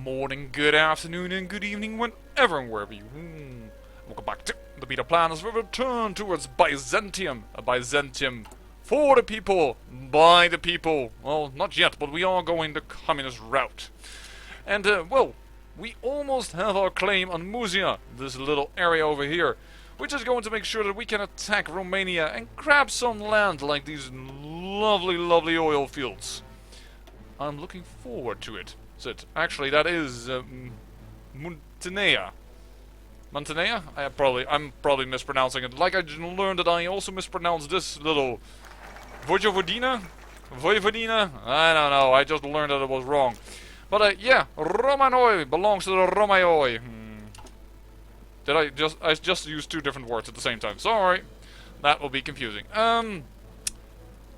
morning, good afternoon, and good evening, whenever and wherever you. Welcome back to the beta plan as we return towards Byzantium. A Byzantium for the people, by the people. Well, not yet, but we are going the communist route. And, well, we almost have our claim on Muzia, this little area over here, which is going to make sure that we can attack Romania and grab some land like these lovely, lovely oil fields. I'm looking forward to it. Actually, that is Muntenea. Muntenea? I'm probably mispronouncing it. Like I learned that I also mispronounced this little Vojvodina? Vojvodina? I don't know. I just learned that it was wrong. But yeah, Romaion Oil belongs to the Romaion Oil. I just used two different words at the same time. Sorry. That will be confusing.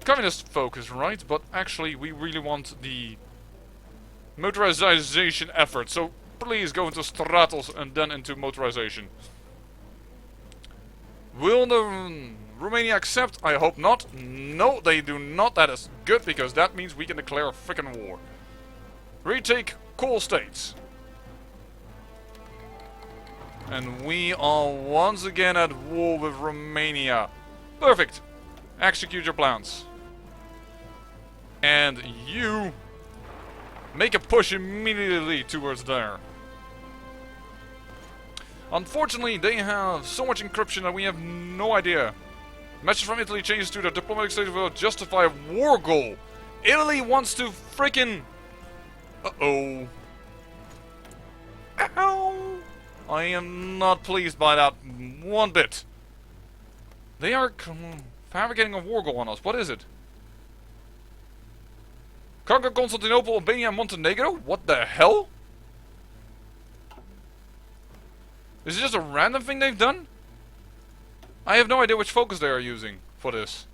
Communist focus, right? But actually, we really want the motorization effort. So please go into Stratos and then into motorization. Will the Romania accept? I hope not. No, they do not. That is good because that means we can declare a frickin' war. Retake coal states. And we are once again at war with Romania. Perfect. Execute your plans. And you make a push immediately towards there. Unfortunately, they have so much encryption that we have no idea. Message from Italy changes to their diplomatic status will justify a war goal. Italy wants to frickin'... Uh-oh. Ow! I am not pleased by that one bit. They are fabricating a war goal on us. What is it? Conquer Constantinople, Albania, and Montenegro? What the hell? Is it just a random thing they've done? I have no idea which focus they are using for this.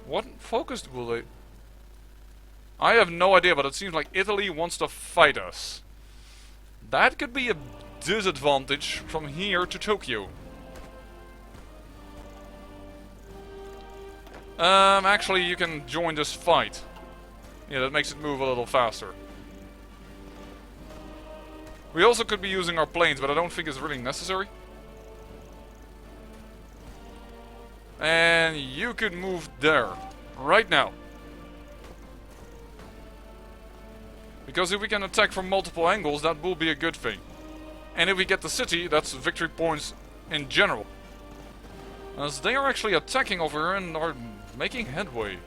What focus will they... I have no idea, but it seems like Italy wants to fight us. That could be a disadvantage from here to Tokyo. Actually, you can join this fight. Yeah, that makes it move a little faster. We also could be using our planes, but I don't think it's really necessary. And you could move there. Right now. Because if we can attack from multiple angles, that will be a good thing. And if we get the city, that's victory points in general. As they are actually attacking over here and are making headway.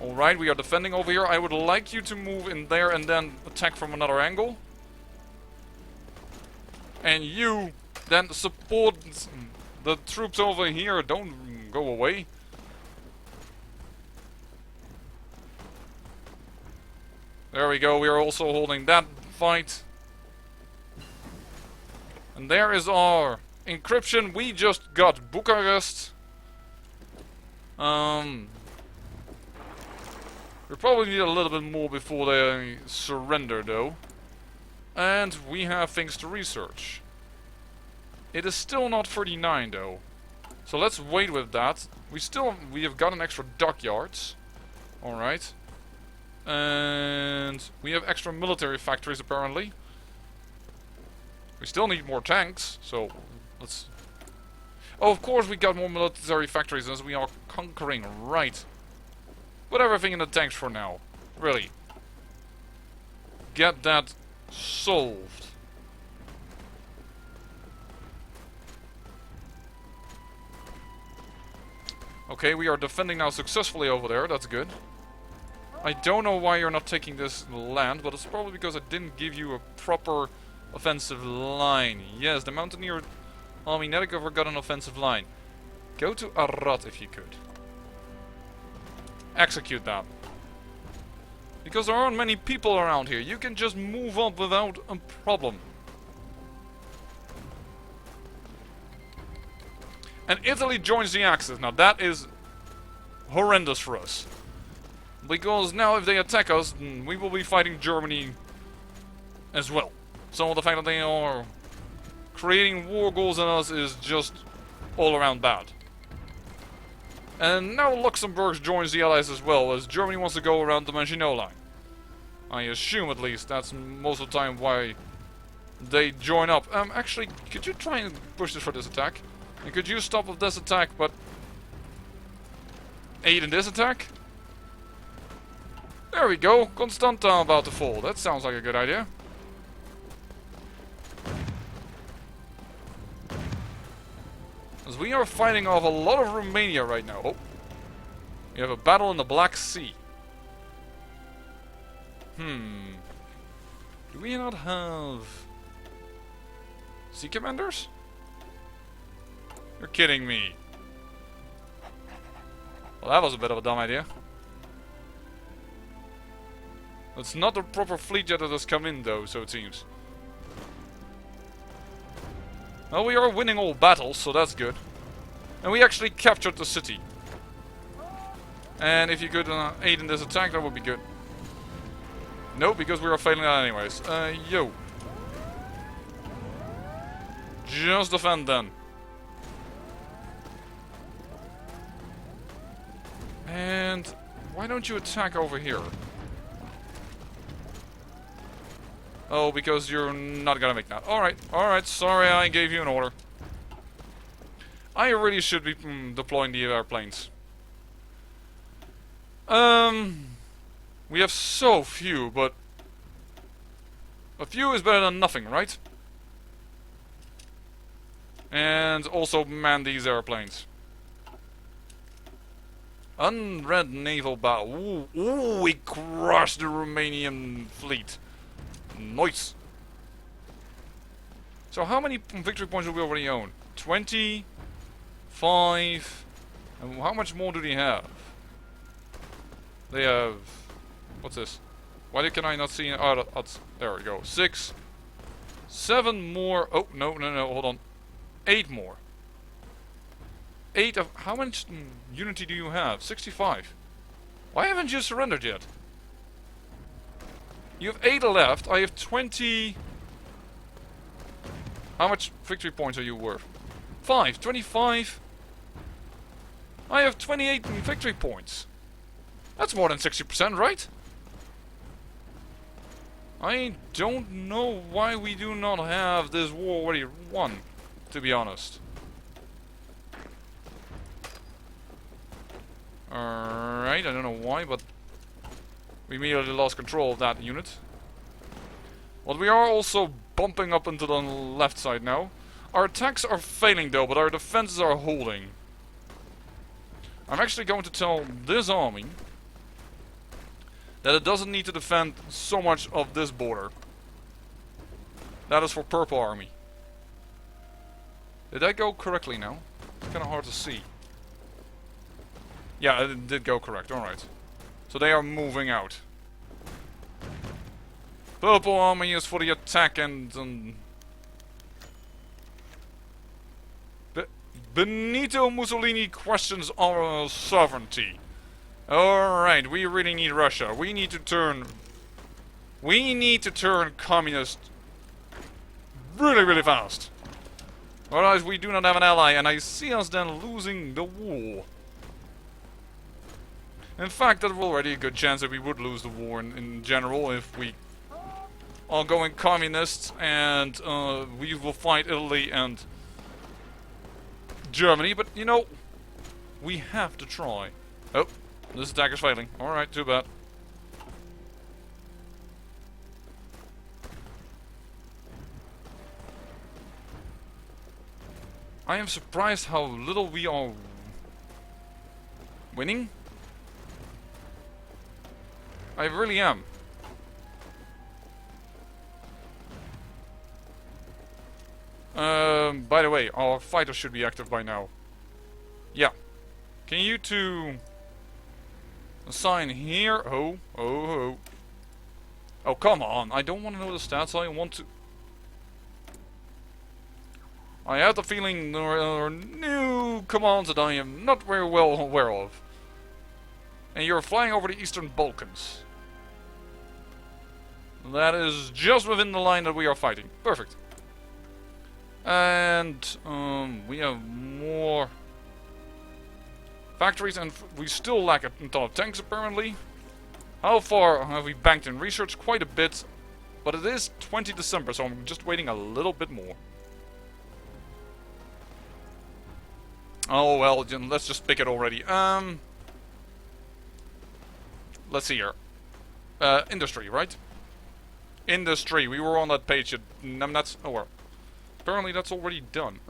Alright, we are defending over here. I would like you to move in there and then attack from another angle. And you then support the troops over here. Don't go away. There we go, we are also holding that fight. And there is our encryption. We just got Bucharest. We probably need a little bit more before they surrender though. And we have things to research. It is still not 39 though. So let's wait with that. We have got an extra dockyards. Alright. And we have extra military factories apparently. We still need more tanks, so let's... Oh, of course we got more military factories as we are conquering, right. Put everything in the tanks for now. Really. Get that solved. Okay, we are defending now successfully over there, that's good. I don't know why you're not taking this land, but it's probably because I didn't give you a proper offensive line. Yes, the Mountaineer Army never got an offensive line. Go to Arad if you could. Execute that. Because there aren't many people around here. You can just move up without a problem. And Italy joins the Axis. Now that is horrendous for us. Because now if they attack us, we will be fighting Germany as well. So the fact that they are creating war goals on us is just all around bad. And now Luxembourg joins the Allies as well, as Germany wants to go around the Maginot Line. I assume, at least, that's most of the time why they join up. Actually, could you try and push this for this attack? And could you stop with this attack, but aid in this attack? There we go. Constanta about to fall. That sounds like a good idea. As we are fighting off a lot of Romania right now. Oh. We have a battle in the Black Sea. Do we not have sea commanders? You're kidding me. Well, that was a bit of a dumb idea. It's not the proper fleet yet that has come in, though, so it seems. Well, we are winning all battles, so that's good. And we actually captured the city. And if you could aid in this attack, that would be good. No, because we are failing that anyways. Yo. Just defend then. And why don't you attack over here? Oh, because you're not gonna make that. Alright, sorry I gave you an order. I really should be deploying the airplanes. We have so few, but a few is better than nothing, right? And also man these airplanes. Unread naval battle. Ooh, we crushed the Romanian fleet. Nice. So how many victory points do we already own? 20, 5, and how much more do they have? They have... What's this? Why can I not see... Oh, there we go. 6, 7 more... Oh, no, hold on. 8 more. 8 of... How much unity do you have? 65. Why haven't you surrendered yet? You have 8 left. I have 20... How much victory points are you worth? 5. 25. I have 28 victory points. That's more than 60%, right? I don't know why we do not have this war already won, to be honest. Alright, I don't know why, but we immediately lost control of that unit. But we are also bumping up into the left side now. Our attacks are failing though, but our defenses are holding. I'm actually going to tell this army that it doesn't need to defend so much of this border. That is for Purple Army. Did that go correctly now? It's kind of hard to see. Yeah, it did go correct, alright. So they are moving out. Purple Army is for the attack and... Benito Mussolini questions our sovereignty. Alright, we really need Russia. We need to turn communist really, really fast. Otherwise we do not have an ally, and I see us then losing the war. In fact, there's already a good chance that we would lose the war in general if we are going communists, and we will fight Italy and Germany, but you know, we have to try. Oh, this attack is failing. Alright, too bad. I am surprised how little we are winning. I really am. By the way, our fighters should be active by now. Yeah. Can you two assign here? Oh, come on. I don't want to know the stats. I want to... I have the feeling there are new commands that I am not very well aware of. And you're flying over the Eastern Balkans. That is just within the line that we are fighting. Perfect. And we have more factories, and we still lack a ton of tanks apparently. How far have we banked in research? Quite a bit. But it is 20 December, so I'm just waiting a little bit more. Oh well, let's just pick it already. Let's see here. Industry, right? Industry. We were on that page. That's oh well. Apparently that's already done.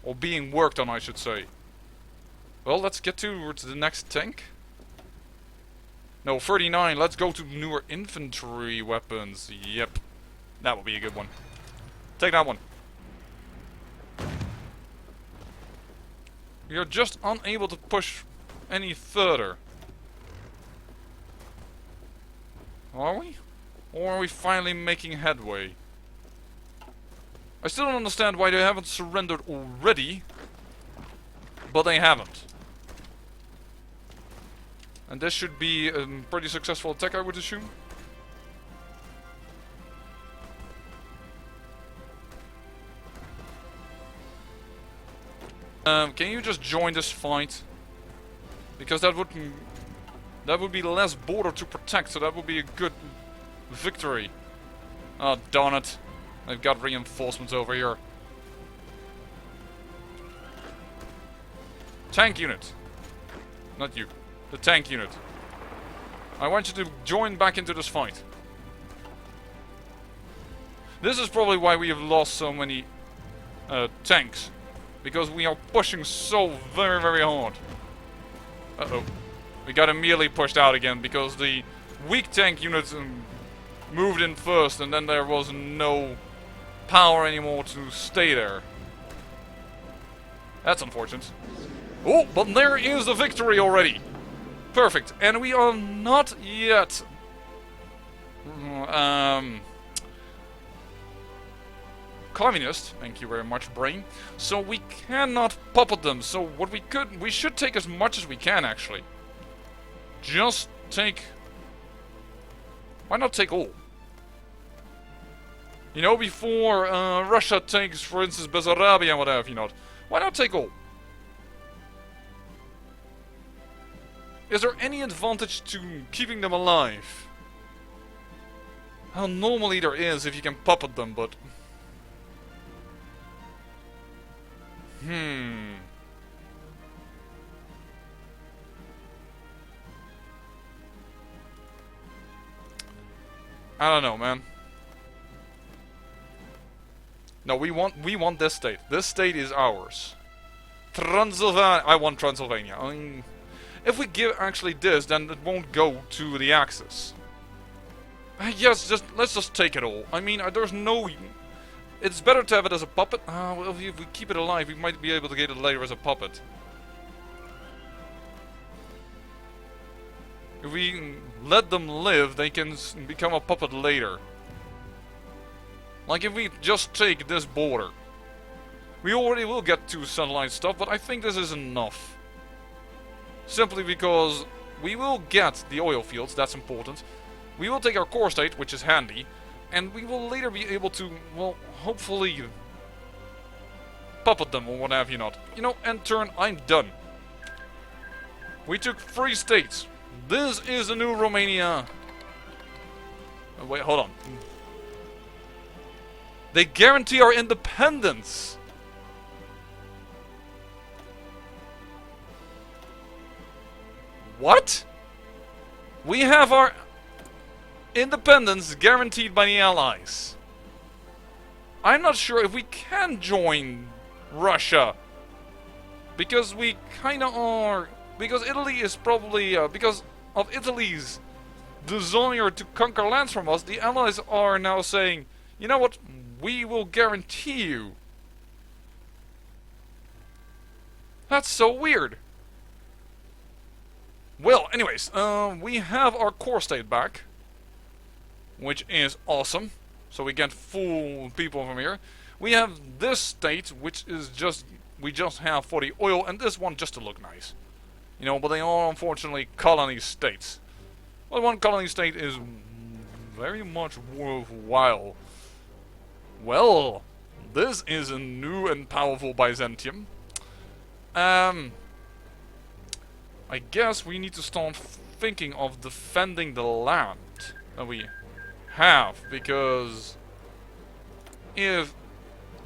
Or being worked on, I should say. Well, let's get towards the next tank. No, 39. Let's go to newer infantry weapons. Yep. That will be a good one. Take that one. We are just unable to push any further. Are we? Or are we finally making headway? I still don't understand why they haven't surrendered already. But they haven't. And this should be a pretty successful attack, I would assume. Can you just join this fight? Because that would be less border to protect, so that would be a good victory. Oh, darn it. They've got reinforcements over here. Tank unit. Not you. The tank unit. I want you to join back into this fight. This is probably why we have lost so many tanks. Because we are pushing so very, very hard. Uh-oh. We got immediately pushed out again because the weak tank units moved in first and then there was no power anymore to stay there. That's unfortunate. Oh, but there is a victory already. Perfect. And we are not yet... communist, thank you very much, brain. So we cannot puppet them. So what we should take as much as we can, actually. Just take... Why not take all? You know, before Russia takes, for instance, Byzantium and what have you not. Why not take all? Is there any advantage to keeping them alive? Well, normally there is if you can puppet them, but... I don't know, man. No, we want this state. This state is ours. Transylvania. I want Transylvania. I mean, if we give actually this, then it won't go to the Axis. Yes, let's just take it all. I mean, there's no... It's better to have it as a puppet. Well, if we keep it alive, we might be able to get it later as a puppet. If we let them live, they can become a puppet later. Like if we just take this border. We already will get to satellite stuff, but I think this is enough. Simply because we will get the oil fields, that's important. We will take our core state, which is handy. And we will later be able to, well, hopefully puppet them or what have you not. You know, end turn, I'm done. We took 3 states. This is the new Romania. Oh, wait, hold on. They guarantee our independence. What? We have our... independence guaranteed by the Allies. I'm not sure if we can join Russia. Because we kinda are... Because Italy is probably... because of Italy's desire to conquer lands from us, the Allies are now saying, you know what, we will guarantee you. That's so weird. Well, anyways, we have our core state back. Which is awesome. So we get full people from here. We have this state, which is just... we just have for the oil, and this one just to look nice. You know, but they are unfortunately colony states. Well, one colony state is very much worthwhile. Well, this is a new and powerful Byzantium. I guess we need to start thinking of defending the land that we have, because if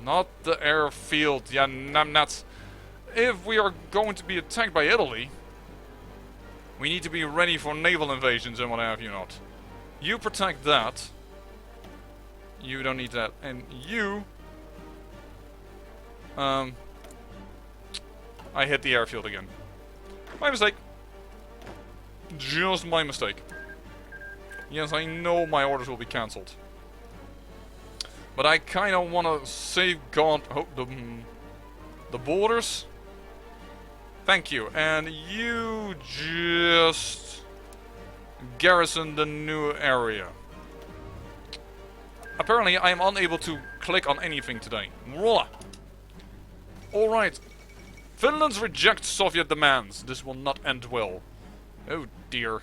not the airfield, yeah, nuts. If we are going to be attacked by Italy, we need to be ready for naval invasions and what have you not. You protect that. You don't need that. And you... I hit the airfield again. My mistake. Just my mistake. Yes, I know my orders will be cancelled. But I kind of want to safeguard the borders. Thank you. And you just garrison the new area. Apparently, I am unable to click on anything today. Voila. Alright. Finland's rejects Soviet demands. This will not end well. Oh dear.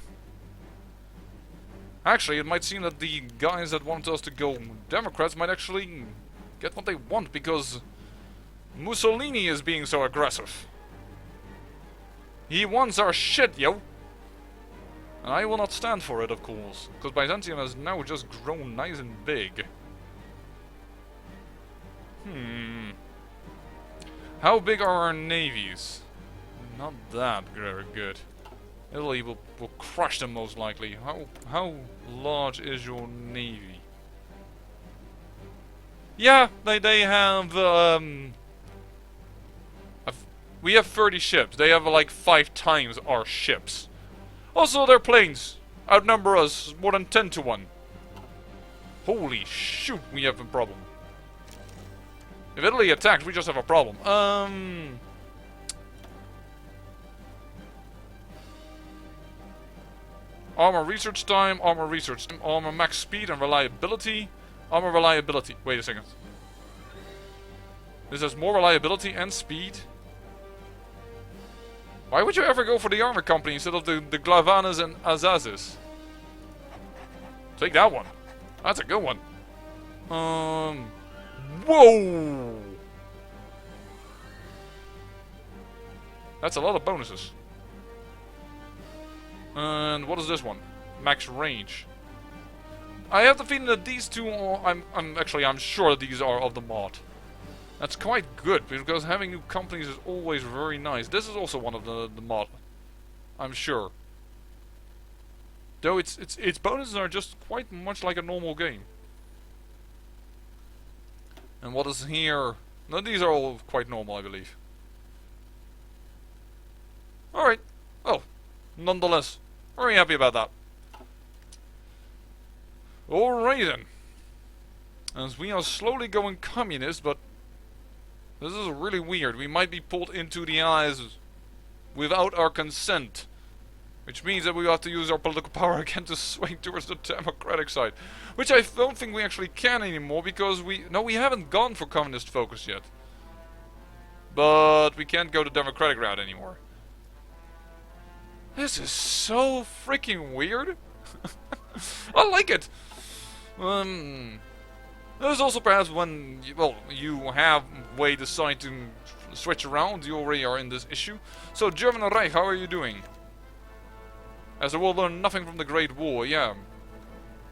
Actually, it might seem that the guys that want us to go Democrats might actually get what they want, because Mussolini is being so aggressive. He wants our shit, yo! And I will not stand for it, of course, because Byzantium has now just grown nice and big. How big are our navies? Not that very good. Italy will crush them most likely. How large is your navy? Yeah, they have we have 30 ships. They have like 5 times our ships. Also, their planes outnumber us more than 10 to 1. Holy shoot, we have a problem. If Italy attacks, we just have a problem. Armor research time, armor max speed and reliability. Armor reliability. Wait a second. This has more reliability and speed. Why would you ever go for the armor company instead of the Glavanas and Azazes? Take that one. That's a good one. Whoa! That's a lot of bonuses. And what is this one? Max range. I have the feeling that these two are... I'm sure that these are of the mod. That's quite good, because having new companies is always very nice. This is also one of the mod. I'm sure. Though its bonuses are just quite much like a normal game. And what is here? No, these are all quite normal, I believe. Alright. Oh. Nonetheless. Very happy about that. Alright then. As we are slowly going communist, but this is really weird. We might be pulled into the Allies without our consent. Which means that we have to use our political power again to swing towards the democratic side. Which I don't think we actually can anymore, because we haven't gone for communist focus yet. But we can't go the democratic route anymore. This is so freaking weird. I like it. There's also perhaps when you have way decide to switch around. You already are in this issue. So German Reich, how are you doing? As the world learned nothing from the Great War, yeah.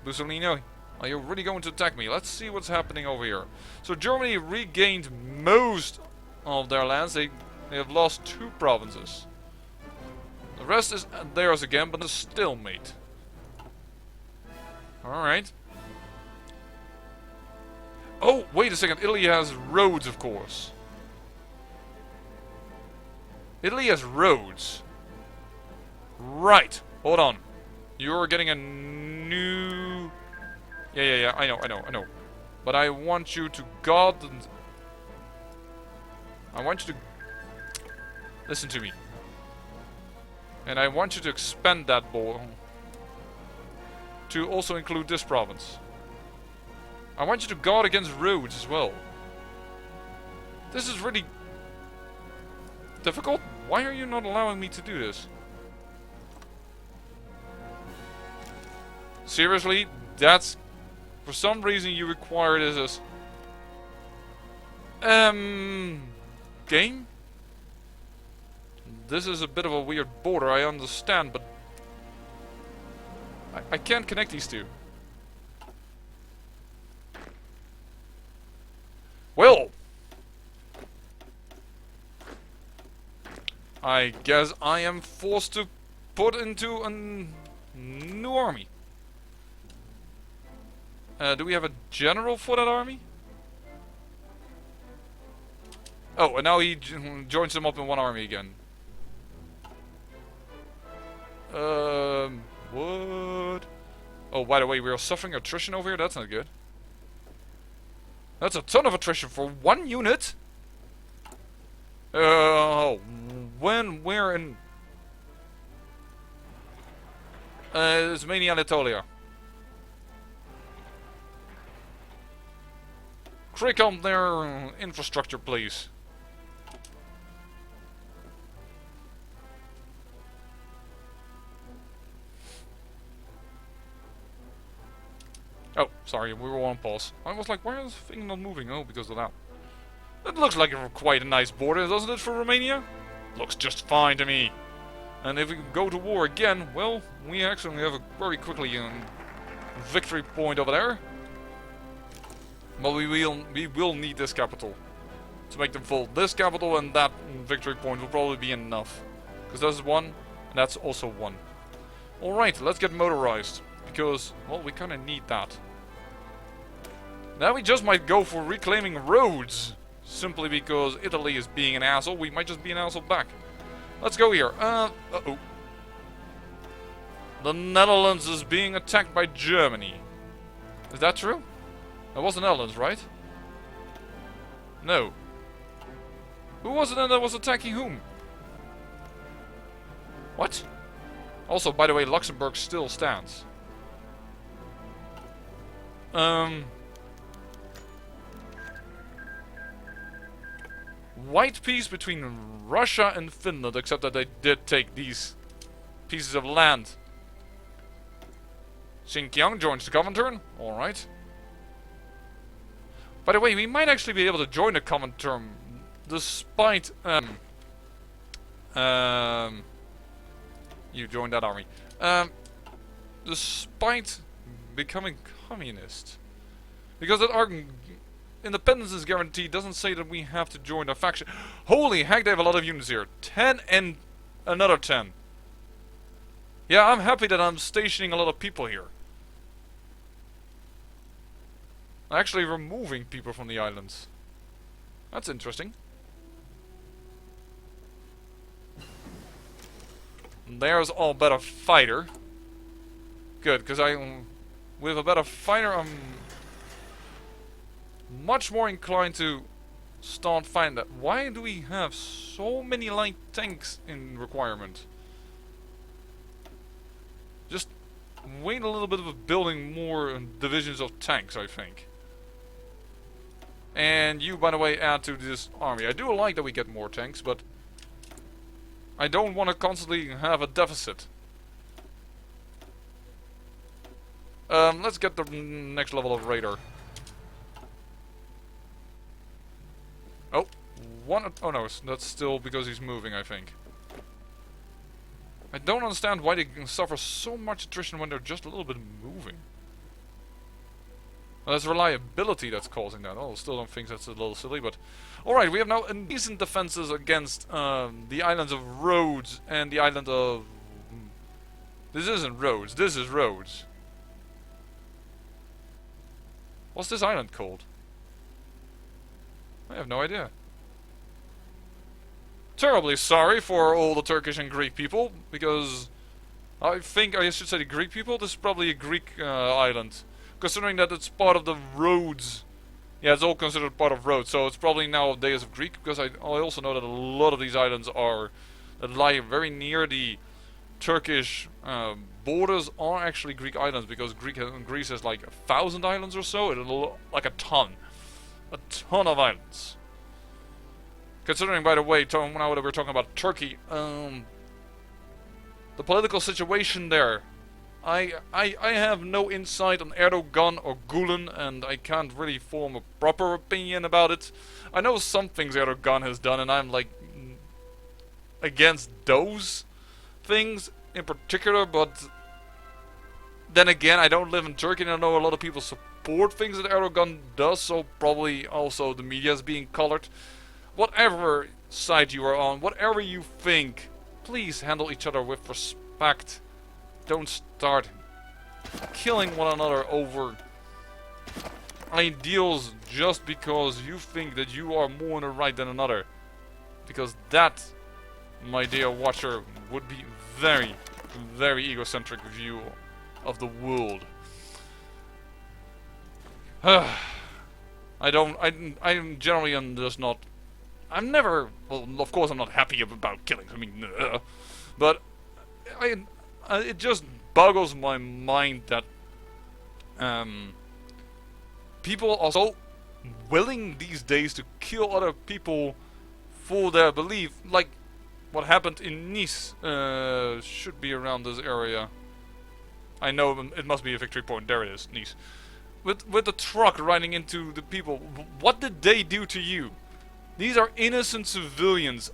Mussolini, are you really going to attack me? Let's see what's happening over here. So Germany regained most of their lands. They have lost 2 provinces. The rest is theirs again, but a stalemate. Alright. Oh, wait a second. Italy has roads, of course. Italy has roads. Right. Hold on. You're getting a new... Yeah. I know. But I want you to guard... I want you to... Listen to me. And I want you to expand that ball to also include this province. I want you to guard against roads as well. This is really difficult. Why are you not allowing me to do this? Seriously? That's... For some reason you require this as... Game? This is a bit of a weird border, I understand, but I can't connect these two. Well, I guess I am forced to put into a new army. Do we have a general for that army? Oh, and now he joins them up in one army again. What? Oh, by the way, we are suffering attrition over here. That's not good. That's a ton of attrition for one unit. When we're in it's mainly Anatolia. Click on their infrastructure, please. Oh, sorry, we were on pause. I was like, why is the thing not moving? Oh, because of that. It looks like quite a nice border, doesn't it, for Romania? Looks just fine to me. And if we go to war again, well, we actually have a very quickly victory point over there. But we will need this capital to make them fold. This capital and that victory point will probably be enough. Because that's one, and that's also one. Alright, let's get motorized. Because, well, we kind of need that. Now we just might go for reclaiming roads. Simply because Italy is being an asshole. We might just be an asshole back. Let's go here. Uh-oh. The Netherlands is being attacked by Germany. Is that true? That was the Netherlands, right? No. Who was it then that was attacking whom? What? Also, by the way, Luxembourg still stands. White peace between Russia and Finland, except that they did take these pieces of land. Xinjiang joins the Comintern. Alright. By the way, we might actually be able to join the Comintern despite you joined that army. Despite becoming communist. Because that our independence is guaranteed doesn't say that we have to join a faction. Holy heck, they have a lot of units here. 10 and another 10. Yeah, I'm happy that I'm stationing a lot of people here. Actually removing people from the islands. That's interesting. There's a better fighter. Good, because with a better fighter, I'm much more inclined to start fighting that. Why do we have so many light tanks in requirement? Just wait a little bit of building more divisions of tanks, I think. And you, by the way, add to this army. I do like that we get more tanks, but I don't want to constantly have a deficit. Let's get the next level of radar. Oh, oh no, that's still because he's moving, I think. I don't understand why they can suffer so much attrition when they're just a little bit moving. Well, it's reliability that's causing that. Oh, still don't think that's a little silly, but... Alright, we have now decent defenses against the islands of Rhodes and the island of... This isn't Rhodes, this is Rhodes. What's this island called? I have no idea. Terribly sorry for all the Turkish and Greek people, because I think I should say the Greek people. This is probably a Greek island, considering that it's part of the Rhodes. Yeah, it's all considered part of Rhodes, so it's probably nowadays of Greek, because I also know that a lot of these islands that lie very near the Turkish borders are actually Greek islands, because Greece has like 1,000 islands or so, like a ton of islands. Considering, by the way, now that we're talking about Turkey, the political situation there, I have no insight on Erdogan or Gulen, and I can't really form a proper opinion about it. I know some things Erdogan has done, and I'm like, against those things in particular, but then again, I don't live in Turkey and I know a lot of people support things that Erdogan does, so probably also the media is being colored. Whatever side you are on, whatever you think, please handle each other with respect. Don't start killing one another over ideals just because you think that you are more on the right than another. Because that, my dear watcher, would be very, very egocentric view of the world. I'm generally just not. I'm never. Well, of course, I'm not happy about killings. I mean, but it just boggles my mind that people are so willing these days to kill other people for their belief. Like what happened in Nice should be around this area. I know it must be a victory point. There it is, Nice. With the truck riding into the people. What did they do to you? These are innocent civilians.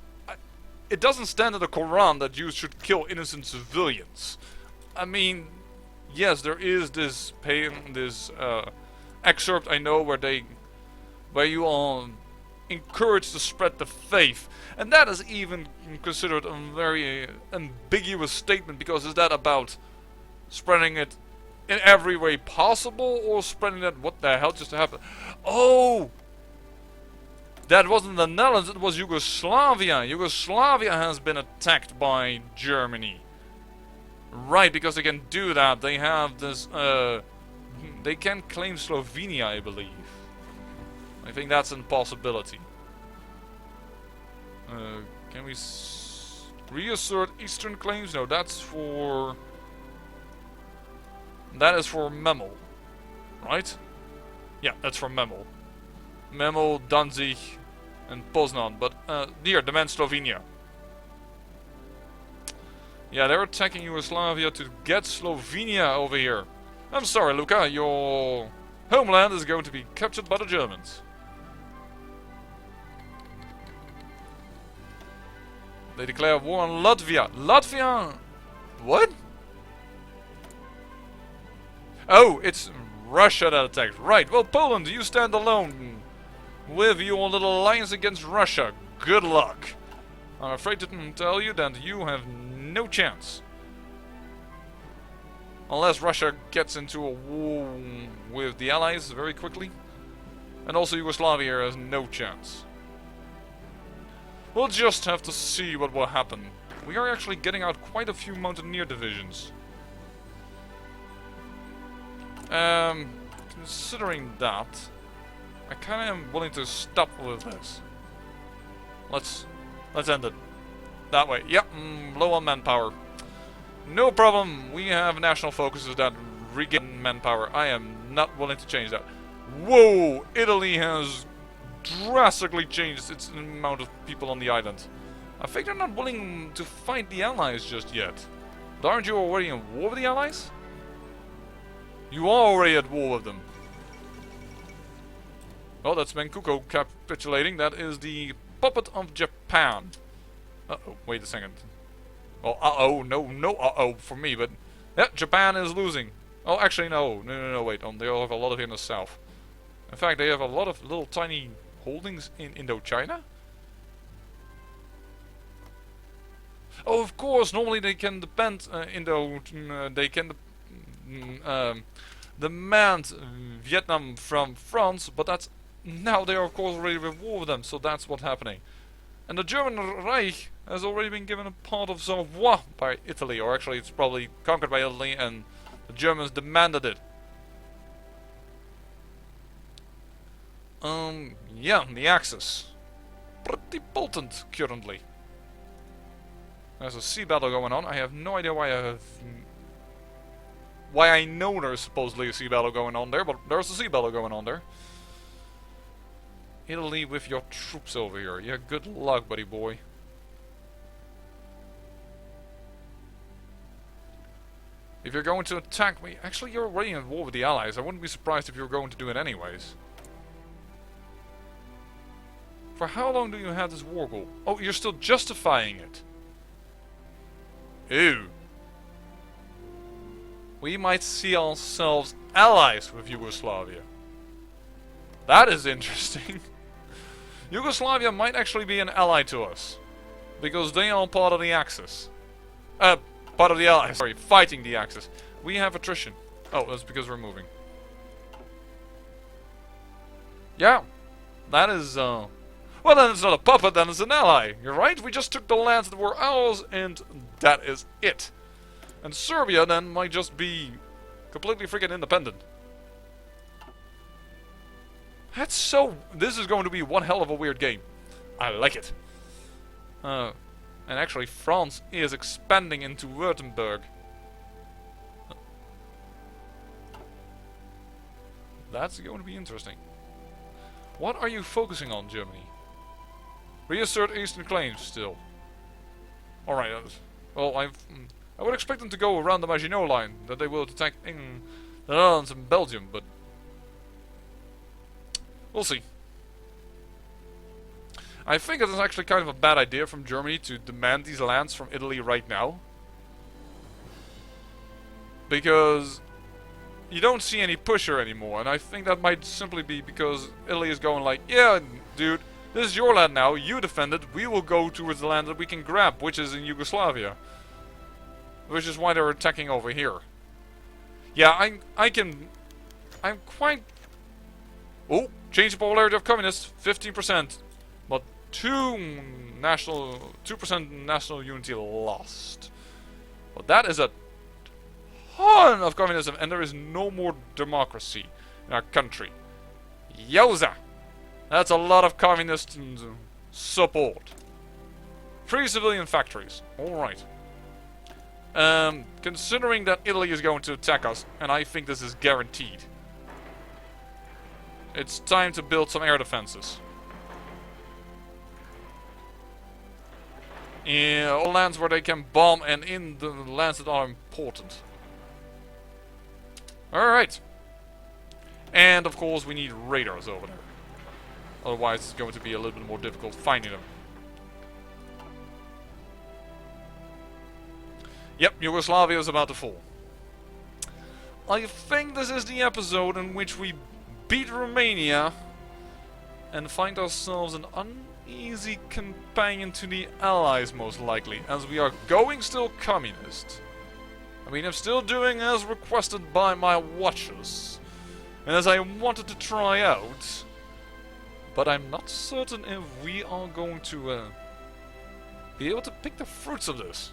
It doesn't stand in the Quran that you should kill innocent civilians. I mean, yes, there is this excerpt I know where you are encouraged to spread the faith, and that is even considered a very ambiguous statement, because is that about spreading it in every way possible, or spreading it what the hell just happened? Oh, that wasn't the Netherlands, it was Yugoslavia. Yugoslavia has been attacked by Germany. Right, because they can do that. They have this, they can claim Slovenia, I believe. I think that's a possibility. Can we reassert Eastern claims? No, that's for... That is for Memel, right? Yeah, that's for Memel. Memel, Danzig, and Poznan. But here, demand Slovenia. Yeah, they're attacking Yugoslavia to get Slovenia over here. I'm sorry, Luca, your homeland is going to be captured by the Germans. They declare war on Latvia. Latvia? What? Oh, it's Russia that attacked. Right, well, Poland, you stand alone with your little alliance against Russia. Good luck. I'm afraid to tell you that you have no chance. Unless Russia gets into a war with the Allies very quickly. And also Yugoslavia has no chance. We'll just have to see what will happen. We are actually getting out quite a few mountaineer divisions. Considering that, I kinda am willing to stop with this. Let's end it. That way. Yep, low on manpower. No problem, we have national focuses that regain manpower. I am not willing to change that. Whoa! Italy has drastically changed its amount of people on the island. I think they're not willing to fight the Allies just yet. But aren't you already in war with the Allies? You are already at war with them. Oh, that's Manchukuo capitulating. That is the puppet of Japan. Uh-oh, wait a second. Well, uh-oh, no uh-oh for me, but... Yeah, Japan is losing. Oh, actually, no, wait. They all have a lot of it in the south. In fact, they have a lot of little tiny holdings in Indochina. Oh, of course, normally they can depend, they can demand Vietnam from France, but that's... Now they are, of course, already at war with them, so that's what's happening. And the German Reich has already been given a part of Savoie by Italy, or actually it's probably conquered by Italy and the Germans demanded it. Yeah, the Axis. Pretty potent currently. There's a sea battle going on. I have no idea why I know there's supposedly a sea battle going on there, but there's a sea battle going on there. Italy with your troops over here. Yeah, good luck, buddy boy. If you're going to attack me... Actually, you're already in war with the Allies. I wouldn't be surprised if you were going to do it anyways. For how long do you have this war goal? Oh, you're still justifying it. Ooh. We might see ourselves allies with Yugoslavia. That is interesting. Yugoslavia might actually be an ally to us. Because they are part of the Axis. Part of the Allies. Sorry, fighting the Axis. We have attrition. Oh, that's because we're moving. Yeah. That is, well, then it's not a puppet, then it's an ally. You're right, we just took the lands that were ours, and that is it. And Serbia, then, might just be completely freaking independent. That's so... This is going to be one hell of a weird game. I like it. And actually, France is expanding into Württemberg. That's going to be interesting. What are you focusing on, Germany? Reassert eastern claims still. Alright, well, I would expect them to go around the Maginot Line, that they will attack the Netherlands and Belgium, but we'll see. I think it is actually kind of a bad idea from Germany to demand these lands from Italy right now. Because you don't see any pusher anymore, and I think that might simply be because Italy is going like, yeah, dude, this is your land now, you defend it, we will go towards the land that we can grab, which is in Yugoslavia. Which is why they're attacking over here. Yeah, I'm quite... Oh, change the popularity of communists, 15%. But 2% national unity lost. But that is a ton of communism, and there is no more democracy in our country. Yowza! That's a lot of communist support. Free civilian factories. Alright. Considering that Italy is going to attack us, and I think this is guaranteed, it's time to build some air defenses. In all lands where they can bomb, and in the lands that are important. Alright. And of course we need radars over there. Otherwise it's going to be a little bit more difficult finding them. Yep, Yugoslavia is about to fall. I think this is the episode in which we beat Romania and find ourselves an uneasy companion to the Allies, most likely, as we are going still communist. I mean, I'm still doing as requested by my watchers, and as I wanted to try out, but I'm not certain if we are going to be able to pick the fruits of this.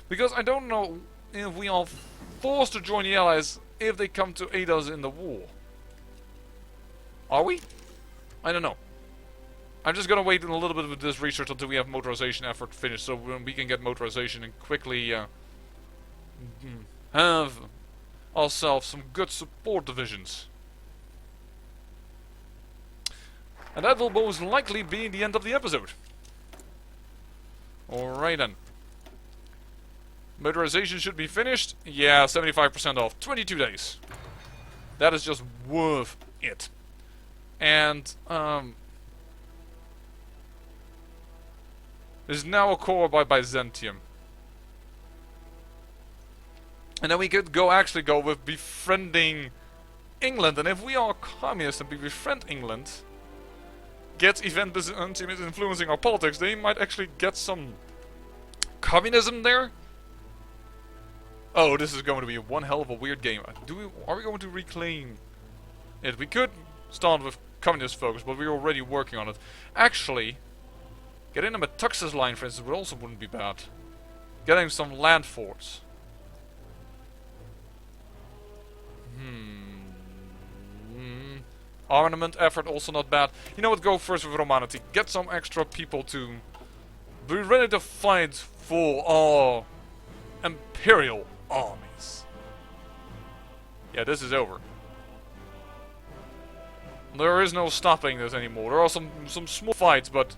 Because I don't know if we are forced to join the Allies if they come to aid us in the war. Are we? I don't know. I'm just gonna wait a little bit with this research until we have motorization effort finished, so we can get motorization and quickly have ourselves some good support divisions. And that will most likely be the end of the episode. Alright then. Motorization should be finished. Yeah, 75% off. 22 days. That is just worth it. And, is now a core by Byzantium. And then we could actually go with befriending England. And if we are communists and we befriend England, get event Byzantium is influencing our politics, they might actually get some communism there. Oh, this is going to be one hell of a weird game. Are we going to reclaim it? We could start with communist focus, but we're already working on it. Actually, getting them a Tuxus line, for instance, also wouldn't be bad. Getting some land forts. Armament effort also not bad. You know what? Go first with Romanity. Get some extra people to be ready to fight for our imperial armies. Yeah, this is over. There is no stopping this anymore. There are some small fights, but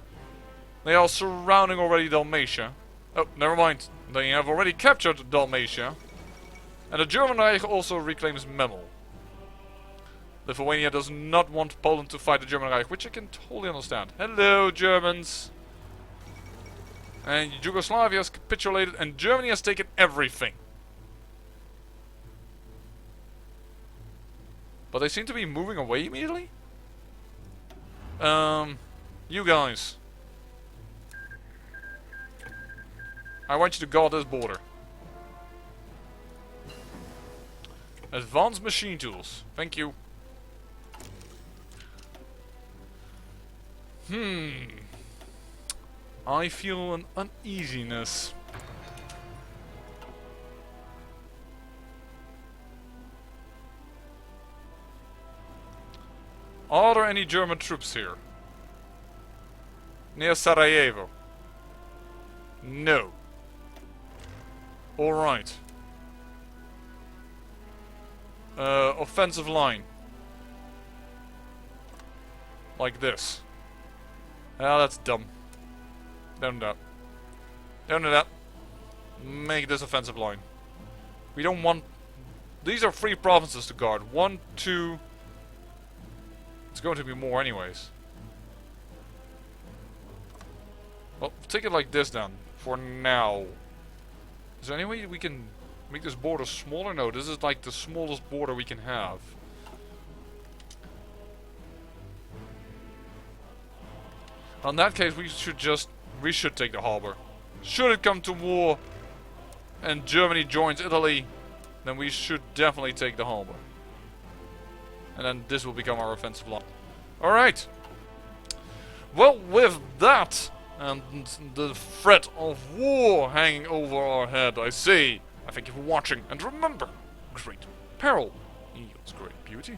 they are surrounding already Dalmatia. Oh, never mind. They have already captured Dalmatia. And the German Reich also reclaims Memel. Lithuania does not want Poland to fight the German Reich, which I can totally understand. Hello, Germans! And Yugoslavia has capitulated and Germany has taken everything. But they seem to be moving away immediately. You guys. I want you to guard this border. Advanced machine tools. Thank you. I feel an uneasiness. Are there any German troops here? Near Sarajevo? No. Alright. Offensive line. Like this. Ah, that's dumb. Don't do that. Don't do that. Make this offensive line. We don't want... These are 3 provinces to guard. 1, 2... It's going to be more anyways. Well, take it like this then. For now. Is there any way we can make this border smaller? No, this is like the smallest border we can have. In that case, we should take the harbor. Should it come to war and Germany joins Italy, then we should definitely take the harbor. And then this will become our offensive line. Alright. Well, with that, and the threat of war hanging over our head, I say, I thank you for watching. And remember, great peril yields great beauty.